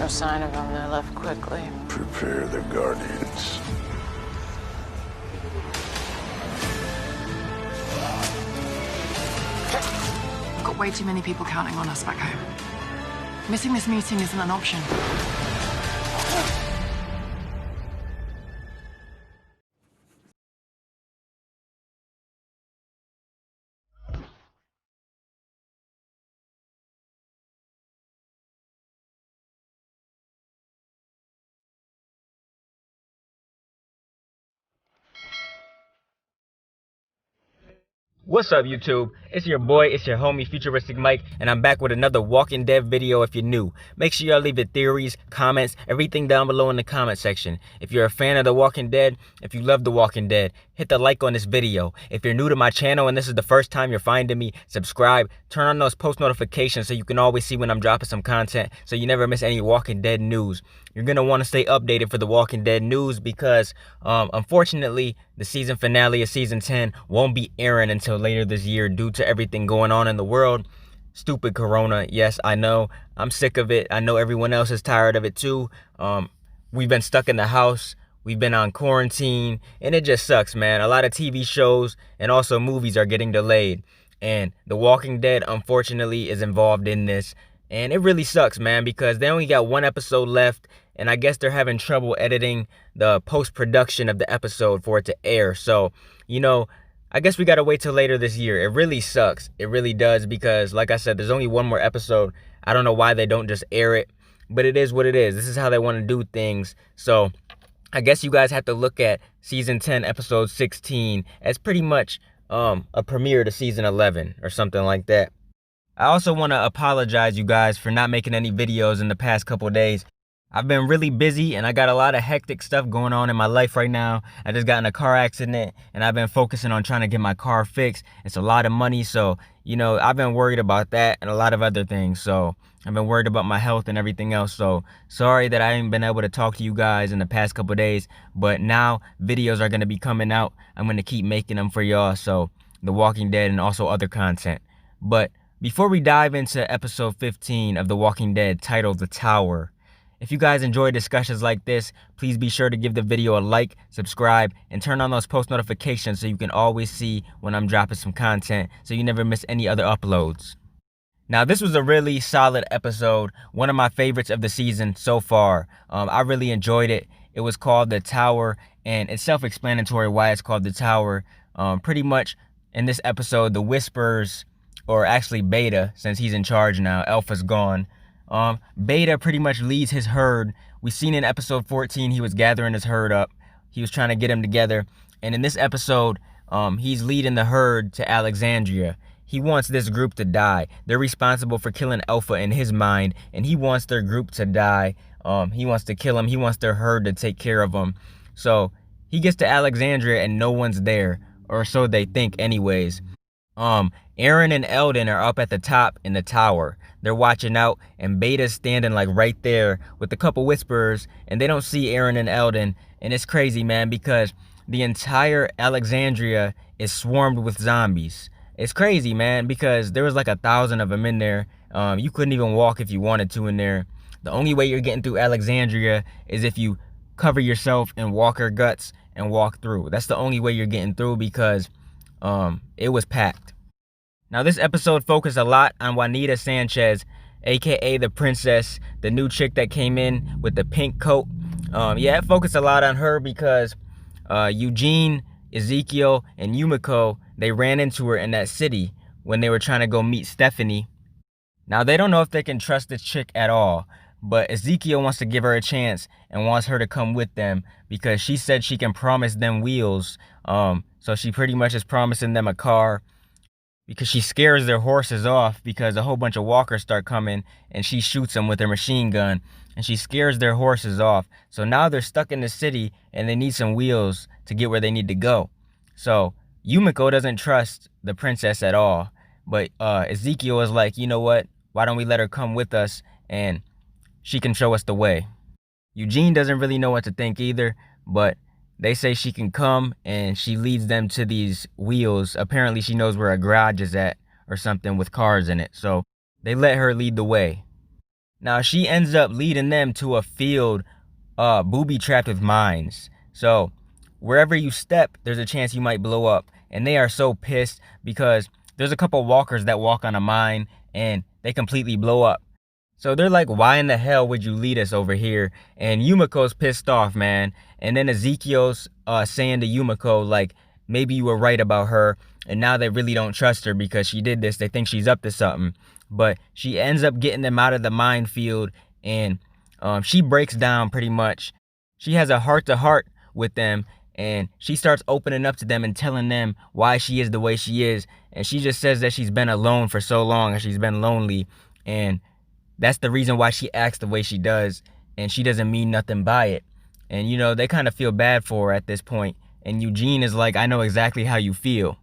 no sign of them. They left quickly. Prepare the Guardians. Got way too many people counting on us back home. Missing this meeting isn't an option. What's up, YouTube? It's your boy, it's your homie, Futuristic Mike, and I'm back with another Walking Dead video if you're new. Make sure y'all leave your theories, comments, everything down below in the comment section. If you're a fan of The Walking Dead, if you love The Walking Dead, hit the like on this video. If you're new to my channel and this is the first time you're finding me, subscribe, turn on those post notifications so you can always see when I'm dropping some content so you never miss any Walking Dead news. You're going to want to stay updated for The Walking Dead news because, unfortunately, the season finale of Season 10 won't be airing until later this year due to everything going on in the world. Stupid Corona. Yes, I know. I'm sick of it. I know everyone else is tired of it too. We've been stuck in the house. We've been on quarantine, and it just sucks, man. A lot of TV shows and also movies are getting delayed, and The Walking Dead, unfortunately, is involved in this. And it really sucks, man, because they only got one episode left, and I guess they're having trouble editing the post-production of the episode for it to air. So, you know, I guess we got to wait till later this year. It really sucks. It really does because, like I said, there's only one more episode. I don't know why they don't just air it, but it is what it is. This is how they want to do things. So I guess you guys have to look at Season 10, Episode 16 as pretty much a premiere to Season 11 or something like that. I also want to apologize, you guys, for not making any videos in the past couple days. I've been really busy and I got a lot of hectic stuff going on in my life right now. I just got in a car accident and I've been focusing on trying to get my car fixed. It's a lot of money, so, you know, I've been worried about that and a lot of other things. So I've been worried about my health and everything else. So sorry that I haven't been able to talk to you guys in the past couple days, but now videos are going to be coming out. I'm going to keep making them for y'all. So The Walking Dead and also other content. But before we dive into episode 15 of The Walking Dead titled The Tower, if you guys enjoy discussions like this, please be sure to give the video a like, subscribe, and turn on those post notifications so you can always see when I'm dropping some content so you never miss any other uploads. Now, this was a really solid episode, one of my favorites of the season so far. I really enjoyed it. It was called The Tower, and it's self-explanatory why it's called The Tower. Pretty much in this episode, the Whispers, or actually Beta, since he's in charge now, Alpha's gone. Beta pretty much leads his herd. We've seen in episode 14, he was gathering his herd up. He was trying to get them together. And in this episode, he's leading the herd to Alexandria. He wants this group to die. They're responsible for killing Alpha in his mind, and he wants their group to die. He wants to kill them. He wants their herd to take care of them. So he gets to Alexandria and no one's there, or so they think anyways. Aaron and Eldon are up at the top in the tower. They're watching out, and Beta's standing like right there with a couple Whisperers, and they don't see Aaron and Eldon. And it's crazy, man, because the entire Alexandria is swarmed with zombies. It's crazy, man, because there was like 1,000 of them in there. You couldn't even walk if you wanted to in there. The only way you're getting through Alexandria is if you cover yourself in walker guts and walk through. That's the only way you're getting through because it was packed. Now, this episode focused a lot on Juanita Sanchez, aka the princess, the new chick that came in with the pink coat. Yeah, it focused a lot on her because Eugene, Ezekiel, and Yumiko, they ran into her in that city when they were trying to go meet Stephanie. Now, they don't know if they can trust this chick at all, but Ezekiel wants to give her a chance and wants her to come with them because she said she can promise them wheels. So she pretty much is promising them a car because she scares their horses off because a whole bunch of walkers start coming and she shoots them with her machine gun and she scares their horses off. So now they're stuck in the city and they need some wheels to get where they need to go. So Yumiko doesn't trust the princess at all, but Ezekiel is like, you know what? Why don't we let her come with us and she can show us the way. Eugene doesn't really know what to think either, but they say she can come and she leads them to these wheels. Apparently she knows where a garage is at or something with cars in it. So they let her lead the way. Now, she ends up leading them to a field booby-trapped with mines. So, wherever you step, there's a chance you might blow up. And they are so pissed because there's a couple walkers that walk on a mine and they completely blow up. So they're like, why in the hell would you lead us over here? And Yumiko's pissed off, man. And then Ezekiel's saying to Yumiko, like, maybe you were right about her. And now they really don't trust her because she did this. They think she's up to something. But she ends up getting them out of the minefield. And she breaks down pretty much. She has a heart-to-heart with them. And she starts opening up to them and telling them why she is the way she is. And she just says that she's been alone for so long and she's been lonely. And that's the reason why she acts the way she does, and she doesn't mean nothing by it. And, you know, they kind of feel bad for her at this point. And Eugene is like, I know exactly how you feel.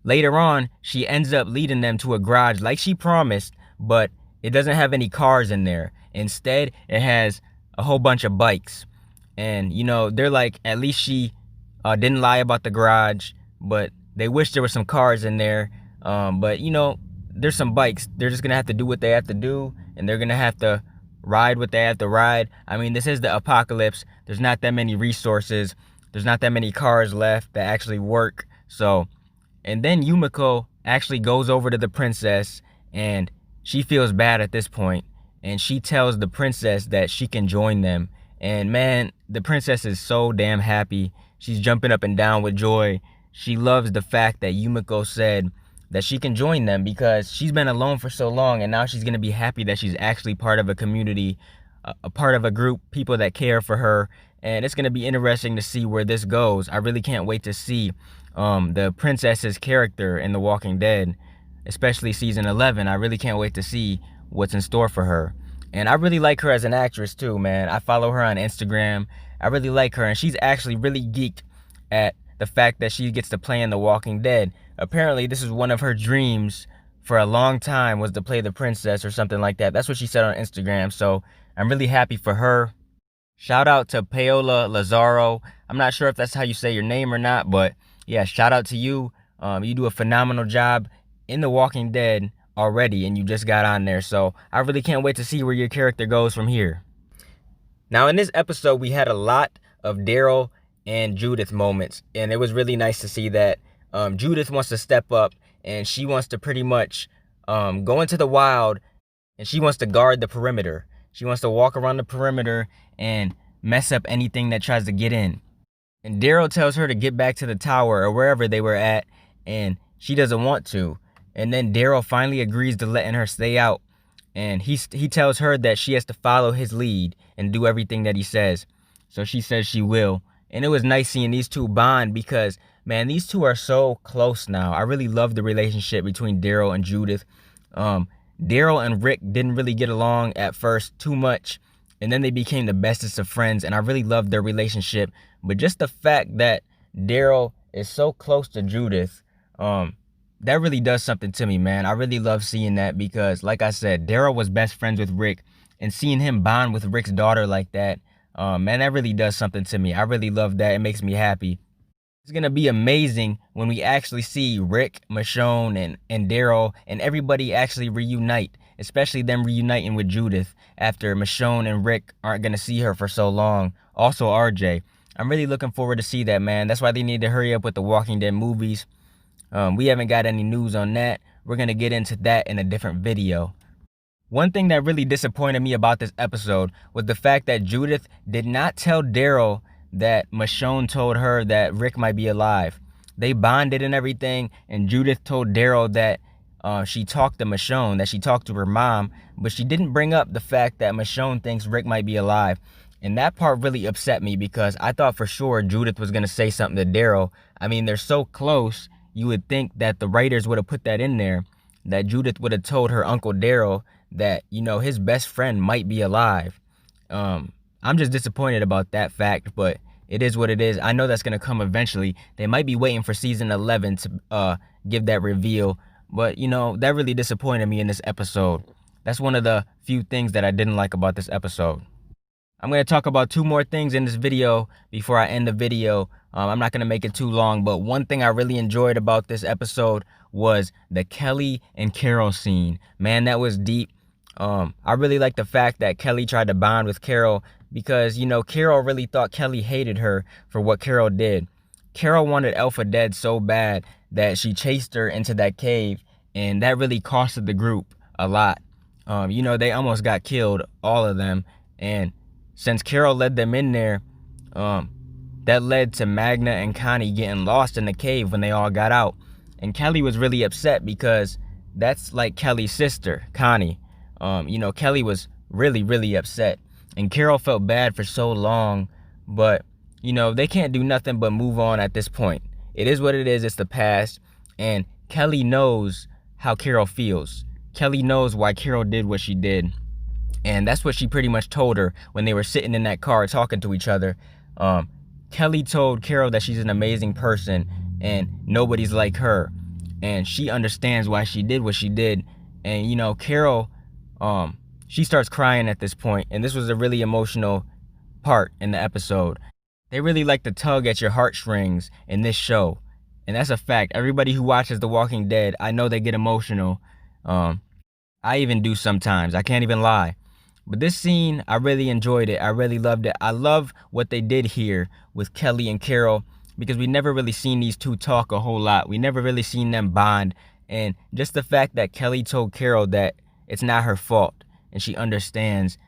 Later on, she ends up leading them to a garage like she promised, but it doesn't have any cars in there. Instead, it has a whole bunch of bikes. And, you know, they're like, at least she didn't lie about the garage, but they wish there were some cars in there. But, you know, there's some bikes. They're just going to have to do what they have to do, and they're going to have to ride what they have to ride. I mean, this is the apocalypse. There's not that many resources. There's not that many cars left that actually work. So, and then Yumiko actually goes over to the princess, and she feels bad at this point, and she tells the princess that she can join them. And man, the princess is so damn happy. She's jumping up and down with joy. She loves the fact that Yumiko said that she can join them because she's been alone for so long, and now she's going to be happy that she's actually part of a community, a part of a group, people that care for her. And it's going to be interesting to see where this goes. I really can't wait to see the princess's character in The Walking Dead, especially season 11. I really can't wait to see what's in store for her. And I really like her as an actress too, man. I follow her on Instagram. I really like her, and she's actually really geeked at the fact that she gets to play in The Walking Dead. Apparently, this is one of her dreams for a long time, was to play the princess or something like that. That's what she said on Instagram, so I'm really happy for her. Shout out to Paola Lazaro. I'm not sure if that's how you say your name or not, but yeah, shout out to you. You do a phenomenal job in The Walking Dead already, and you just got on there, so I really can't wait to see where your character goes from here. Now, in this episode, we had a lot of Daryl and Judith moments, and it was really nice to see that. Judith wants to step up, and she wants to pretty much go into the wild, and she wants to guard the perimeter. She wants to walk around the perimeter and mess up anything that tries to get in. And Daryl tells her to get back to the tower or wherever they were at, and she doesn't want to. And then Daryl finally agrees to letting her stay out, and he tells her that she has to follow his lead and do everything that he says. So she says she will. And it was nice seeing these two bond because, man, these two are so close now. I really love the relationship between Daryl and Judith. Daryl and Rick didn't really get along at first too much, and then they became the bestest of friends, and I really loved their relationship. But just the fact that Daryl is so close to Judith, that really does something to me, man. I really love seeing that because, like I said, Daryl was best friends with Rick, and seeing him bond with Rick's daughter like that, man, that really does something to me. I really love that. It makes me happy. It's going to be amazing when we actually see Rick, Michonne, and Daryl and everybody actually reunite, especially them reuniting with Judith after Michonne and Rick aren't going to see her for so long. Also, RJ. I'm really looking forward to see that, man. That's why they need to hurry up with the Walking Dead movies. We haven't got any news on that. We're going to get into that in a different video. One thing that really disappointed me about this episode was the fact that Judith did not tell Daryl that Michonne told her that Rick might be alive. They bonded and everything, and Judith told Daryl that she talked to Michonne, that she talked to her mom, but she didn't bring up the fact that Michonne thinks Rick might be alive. And that part really upset me because I thought for sure Judith was going to say something to Daryl. I mean, they're so close, you would think that the writers would have put that in there, that Judith would have told her Uncle Daryl that, you know, his best friend might be alive. I'm just disappointed about that fact, but it is what it is. I know that's going to come eventually. They might be waiting for season 11 to give that reveal, but, you know, that really disappointed me in this episode. That's one of the few things that I didn't like about this episode. I'm going to talk about two more things in this video before I end the video. I'm not going to make it too long, but one thing I really enjoyed about this episode was the Kelly and Carol scene. Man, that was deep. I really like the fact that Kelly tried to bond with Carol because, you know, Carol really thought Kelly hated her for what Carol did. Carol wanted Alpha dead so bad that she chased her into that cave, and that really costed the group a lot. You know, they almost got killed, all of them, and since Carol led them in there, that led to Magna and Connie getting lost in the cave when they all got out. And Kelly was really upset because that's like Kelly's sister, Connie. You know, Kelly was really, really upset. And Carol felt bad for so long, but, you know, they can't do nothing but move on at this point. It is what it is. It's the past. And Kelly knows how Carol feels. Kelly knows why Carol did what she did. And that's what she pretty much told her when they were sitting in that car talking to each other. Kelly told Carol that she's an amazing person and nobody's like her. And she understands why she did what she did. And, you know, Carol, she starts crying at this point. And this was a really emotional part in the episode. They really like to tug at your heartstrings in this show. And that's a fact. Everybody who watches The Walking Dead, I know they get emotional. I even do sometimes. I can't even lie. But this scene, I really enjoyed it. I really loved it. I love what they did here with Kelly and Carol because we never really seen these two talk a whole lot. We never really seen them bond. And just the fact that Kelly told Carol that it's not her fault and she understands,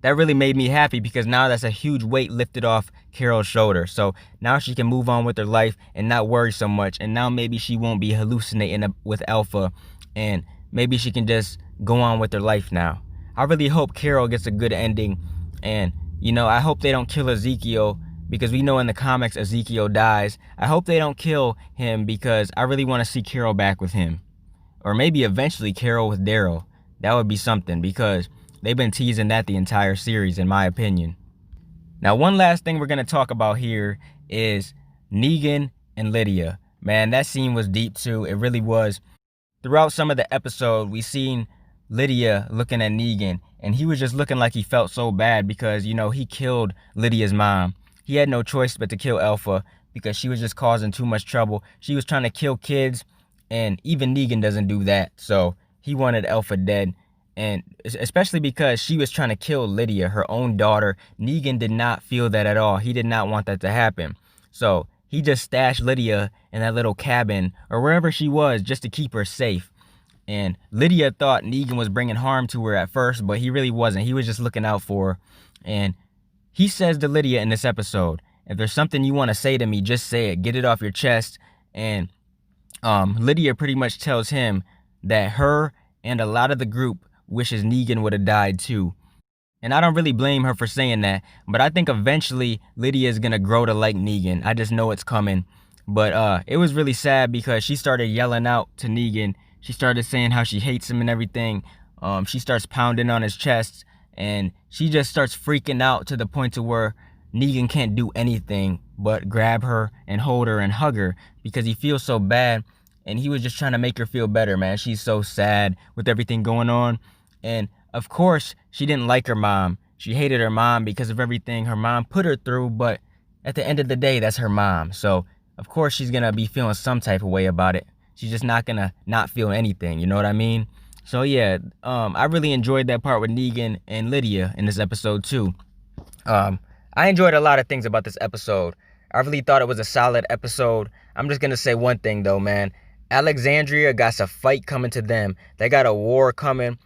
that really made me happy because now that's a huge weight lifted off Carol's shoulder. So now she can move on with her life and not worry so much. And now maybe she won't be hallucinating with Alpha and maybe she can just go on with her life now. I really hope Carol gets a good ending. And, you know, I hope they don't kill Ezekiel because we know in the comics Ezekiel dies. I hope they don't kill him because I really want to see Carol back with him. Or maybe eventually Carol with Daryl. That would be something because they've been teasing that the entire series, in my opinion. Now, one last thing we're going to talk about here is Negan and Lydia. Man, that scene was deep too. It really was. Throughout some of the episode, we seen Lydia looking at Negan, and he was just looking like he felt so bad because, you know, he killed Lydia's mom. He had no choice but to kill Alpha because she was just causing too much trouble. She was trying to kill kids, and even Negan doesn't do that. So he wanted Alpha dead, and especially because she was trying to kill Lydia, her own daughter. Negan did not feel that at all. He did not want that to happen. So he just stashed Lydia in that little cabin or wherever she was just to keep her safe. And Lydia thought Negan was bringing harm to her at first, but he really wasn't. He was just looking out for her. And he says to Lydia in this episode, if there's something you want to say to me, just say it. Get it off your chest. And Lydia pretty much tells him that her and a lot of the group wishes Negan would have died too. And I don't really blame her for saying that, but I think eventually Lydia is going to grow to like Negan. I just know it's coming. But it was really sad because she started yelling out to Negan. She started saying how she hates him and everything. She starts pounding on his chest, and she just starts freaking out to the point to where Negan can't do anything but grab her and hold her and hug her because he feels so bad. And he was just trying to make her feel better, man. She's so sad with everything going on. And of course, she didn't like her mom. She hated her mom because of everything her mom put her through. But at the end of the day, that's her mom. So of course, she's going to be feeling some type of way about it. She's just not going to not feel anything. You know what I mean? So yeah, I really enjoyed that part with Negan and Lydia in this episode too. I enjoyed a lot of things about this episode. I really thought it was a solid episode. I'm just going to say one thing though, man. Alexandria got a fight coming to them. They got a war coming.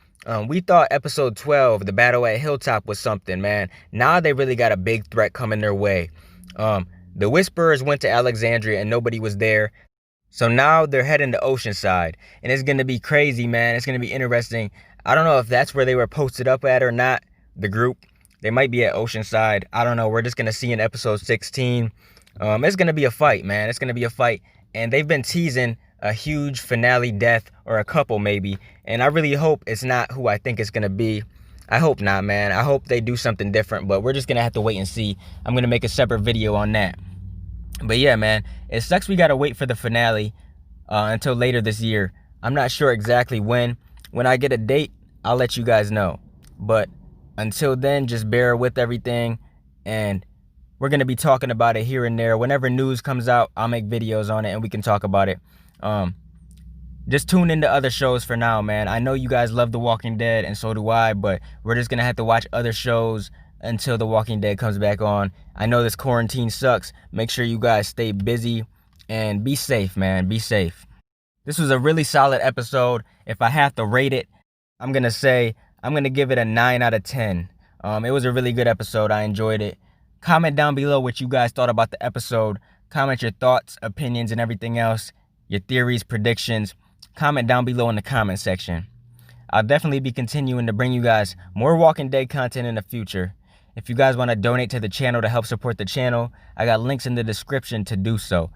We thought episode 12, the battle at Hilltop, was something, man. Now they really got a big threat coming their way. The Whisperers went to Alexandria and nobody was there. So now they're heading to Oceanside. And it's going to be crazy, man. It's going to be interesting. I don't know if that's where they were posted up at or not, the group. They might be at Oceanside. I don't know. We're just going to see in episode 16. It's going to be a fight, man. It's going to be a fight. And they've been teasing a huge finale death, or a couple maybe. And I really hope it's not who I think it's going to be. I hope not, man. I hope they do something different. But we're just going to have to wait and see. I'm going to make a separate video on that. But yeah, man, it sucks we got to wait for the finale until later this year. I'm not sure exactly when. When I get a date, I'll let you guys know. But until then, just bear with everything. And we're going to be talking about it here and there. Whenever news comes out, I'll make videos on it and we can talk about it. just tune into other shows for now, man. I know you guys love The Walking Dead, and so do I, but we're just gonna have to watch other shows until The Walking Dead comes back on. I know this quarantine sucks. Make sure you guys stay busy and be safe, man. Be safe. This was a really solid episode. If I have to rate it, I'm gonna give it a 9 out of 10. It was a really good episode. I enjoyed it. Comment down below what you guys thought about the episode. Comment your thoughts, opinions, and everything else. Your theories, predictions. Comment down below in the comment section. I'll definitely be continuing to bring you guys more Walking Dead content in the future. If you guys want to donate to the channel to help support the channel, I got links in the description to do so.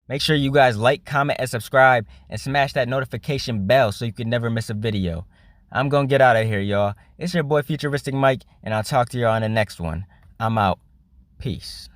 Make sure you guys like, comment, and subscribe, and smash that notification bell so you can never miss a video. I'm gonna get out of here, y'all. It's your boy Futuristic Mike, and I'll talk to y'all on the next one. I'm out. Peace.